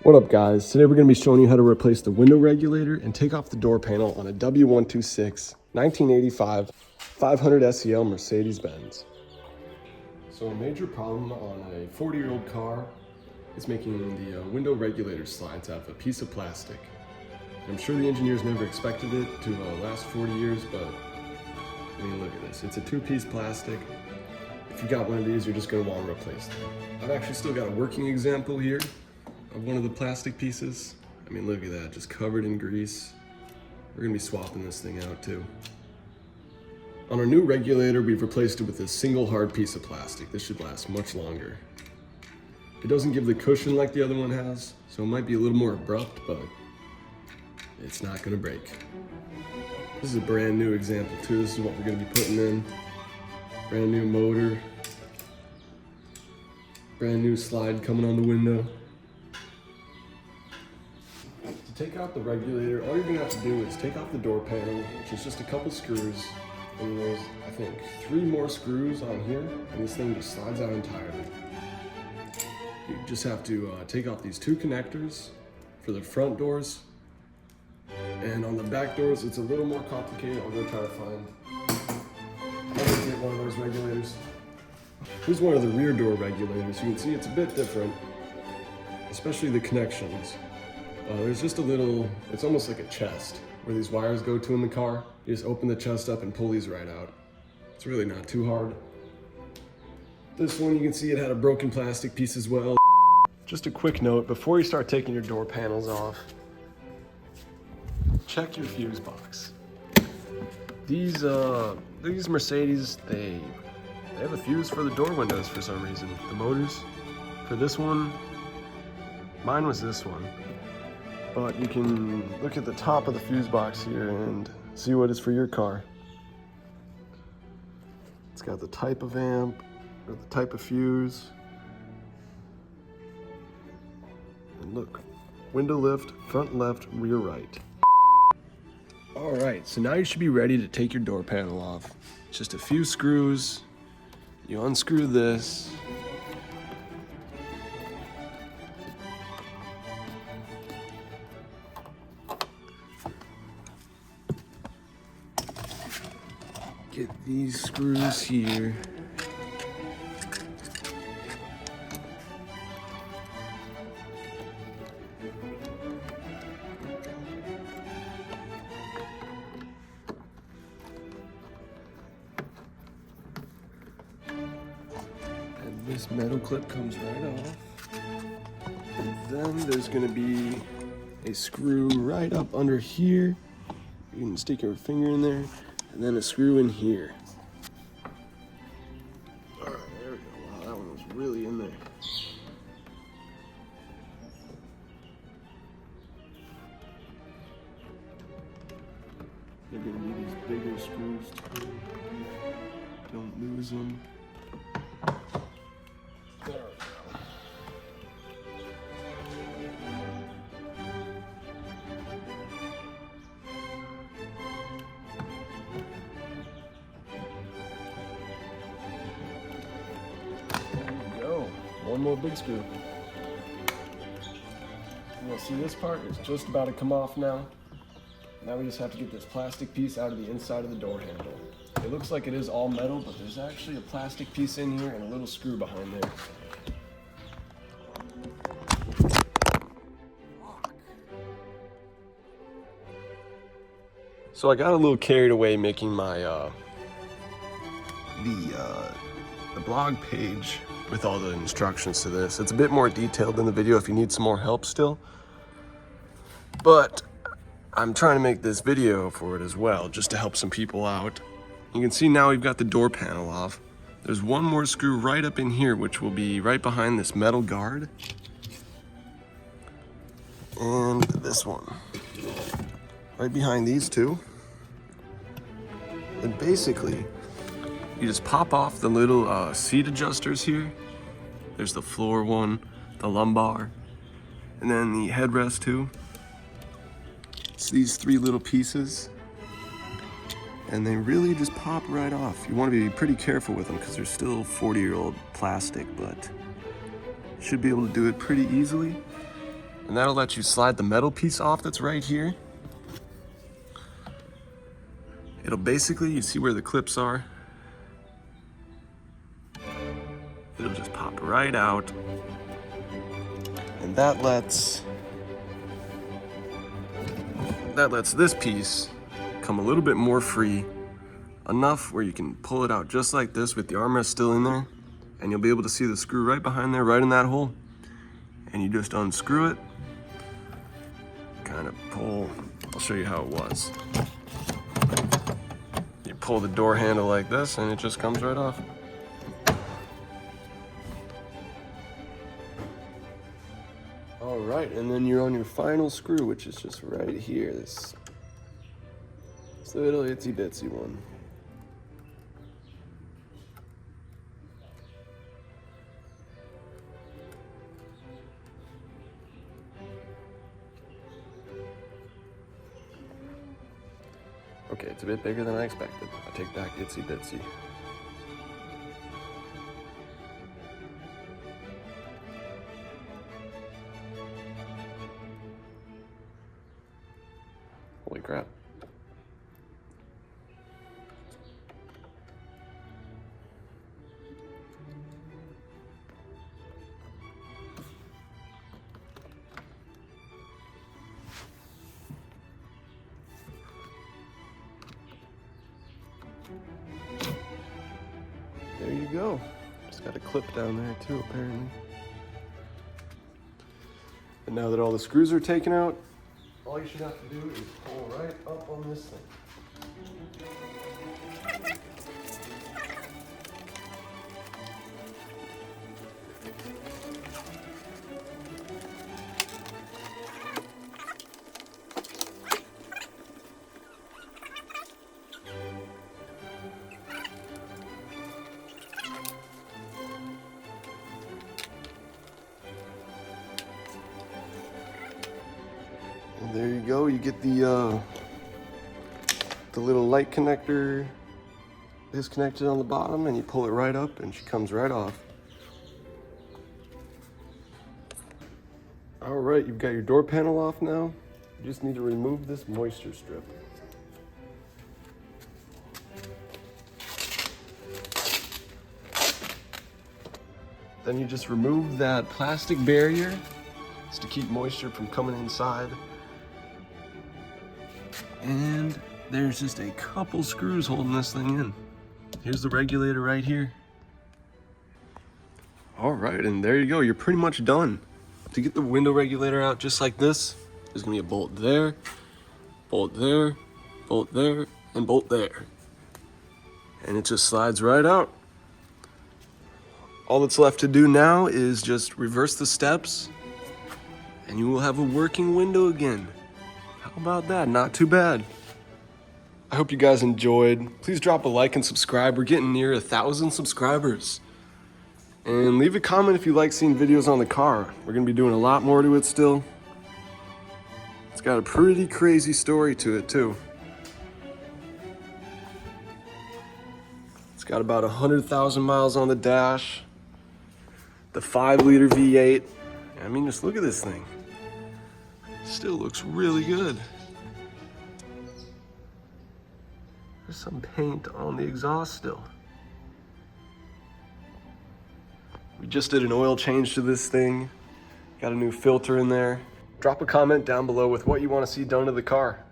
What up guys, today we're going to be showing you how to replace the window regulator and take off the door panel on a W126 1985 500 SEL Mercedes-Benz. So a major problem on a 40-year-old car is making the window regulator slides out of a piece of plastic. I'm sure the engineers never expected it to last 40 years, but I mean look at this, it's a two-piece plastic. If you got one of these, you're just going to want to replace them. I've actually still got a working example here of one of the plastic pieces. I mean, look at that, just covered in grease. We're gonna be swapping this thing out too. On our new regulator, we've replaced it with a single hard piece of plastic. This should last much longer. It doesn't give the cushion like the other one has, so it might be a little more abrupt, but it's not gonna break. This is a brand new example too. This is what we're gonna be putting in. Brand new motor. Brand new slide coming on the window. To take out the regulator, all you're gonna have to do is take off the door panel, which is just a couple screws, and there's, I think, 3 more screws on here, and this thing just slides out entirely. You just have to take off these 2 connectors for the front doors, and on the back doors, it's a little more complicated. I'm gonna try to find, I'm gonna get one of those regulators. Here's one of the rear door regulators. You can see it's a bit different, especially the connections. There's just a little, it's almost like a chest where these wires go to in the car. You just open the chest up and pull these right out. It's really not too hard. This one, you can see it had a broken plastic piece as well. Just a quick note, before you start taking your door panels off, check your fuse box. These Mercedes, they have a fuse for the door windows for some reason. The motors, for this one, mine was this one. But you can look at the top of the fuse box here and see what is for your car. It's got the type of amp, or the type of fuse. And look, window lift, front left, rear right. All right, so now you should be ready to take your door panel off. It's just a few screws. You unscrew this. Get these screws here. And this metal clip comes right off. And then there's gonna be a screw right up under here. You can stick your finger in there. And then a screw in here. All right, there we go. Wow, that one was really in there. You're gonna need these bigger screws too. Don't lose them. There we go. One more big screw. You'll see this part is just about to come off now. Now we just have to get this plastic piece out of the inside of the door handle. It looks like it is all metal, but there's actually a plastic piece in here and a little screw behind there. So I got a little carried away making my the blog page with all the instructions to this. It's a bit more detailed than the video if you need some more help still. But I'm trying to make this video for it as well, just to help some people out. You can see now we've got the door panel off. There's one more screw right up in here, which will be right behind this metal guard. And this one, right behind these 2. And basically, you just pop off the little seat adjusters here. There's the floor one, the lumbar, and then the headrest too. It's these 3 little pieces, and they really just pop right off. You want to be pretty careful with them because they're still 40-year-old plastic, but should be able to do it pretty easily. And that'll let you slide the metal piece off that's right here. It'll basically, you see where the clips are? It'll just pop right out. And that lets this piece come a little bit more free, enough where you can pull it out just like this with the armrest still in there, and you'll be able to see the screw right behind there, right in that hole. And you just unscrew it, kind of pull, I'll show you how it was. You pull the door handle like this and it just comes right off. All right, and then you're on your final screw, which is just right here. This little itsy bitsy one. Okay, it's a bit bigger than I expected. I take back itsy bitsy. Holy crap. There you go. Just got a clip down there too, apparently. And now that all the screws are taken out, all you should have to do is pull right up on this thing. And there you go, you get the little light connector disconnected on the bottom, and you pull it right up and she comes right off. All right, you've got your door panel off now. You just need to remove this moisture strip. Then you just remove that plastic barrier. It's to keep moisture from coming inside. And there's just a couple screws holding this thing in. Here's the regulator right here. All right, and there you go. You're pretty much done. To get the window regulator out just like this, there's gonna be a bolt there, bolt there, bolt there, and bolt there. And it just slides right out. All that's left to do now is just reverse the steps, and you will have a working window again. How about that? Not too bad. I hope you guys enjoyed. Please drop a like and subscribe. We're getting near 1,000 subscribers. And leave a comment if you like seeing videos on the car. We're gonna be doing a lot more to it still. It's got a pretty crazy story to it too. It's got about 100,000 miles on the dash. The 5-liter V8. I mean, just look at this thing. Still looks really good. There's some paint on the exhaust still. We just did an oil change to this thing. Got a new filter in there. Drop a comment down below with what you want to see done to the car.